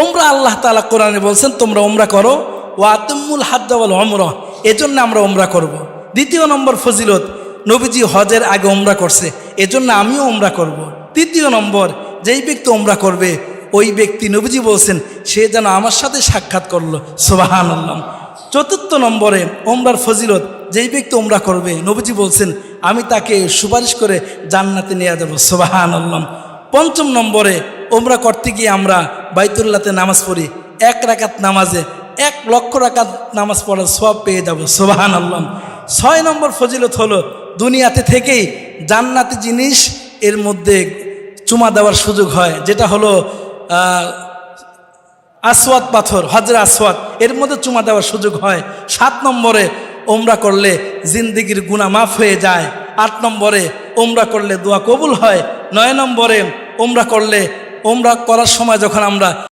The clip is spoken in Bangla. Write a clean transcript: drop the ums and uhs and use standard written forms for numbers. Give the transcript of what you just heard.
ওমরা আল্লাহ তাআলা কোরআনে বলছেন তোমরা ওমরা করো, ওয়া আতিম্মুল হাজ্জ ওয়াল উমরা, এজন্য আমরা ওমরা করব। দ্বিতীয় নম্বর ফজিলত, নবীজি হজের আগে ওমরা করছে, এজন্য আমিও ওমরা করব। তৃতীয় নম্বর, যেই ব্যক্তি ওমরা করবে ওই ব্যক্তি নবীজি বলছেন সে যেন আমার সাথে সাক্ষাৎ করলো, সুবহানাল্লাহ। চতুর্থ নম্বরে ওমরার ফজিলত, যেই ব্যক্তি ওমরা করবে নবীজি বলছেন আমি তাকে সুপারিশ করে জান্নাতে নিয়ে যাব, সুবহানাল্লাহ। পঞ্চম নম্বরে ওমরা করতে গিয়ে আমরা বাইতুল্লাহতে নামাজ পড়ি, 1 রাকাত নামাজে 1 লক্ষ রাকাত নামাজ পড়ার সওয়াব পেয়ে যাব, সুবহানাল্লাহ। 6 নম্বর ফজিলত হলো দুনিয়াতে থেকেই জান্নাতি জিনিস এর মধ্যে চুমা দেওয়ার সুযোগ হয়, যেটা হলো আসওয়াদ পাথর, হজরে আসওয়াদ, এর মধ্যে চুমা দেওয়ার সুযোগ হয়। 7 নম্বরে ওমরা করলে জিন্দেগির গুনাহ মাফ হয়ে যায়। 8 নম্বরে ওমরা করলে দোয়া কবুল হয়। 9 নম্বরে ওমরা করলে, ওমরা করার সময় যখন আমরা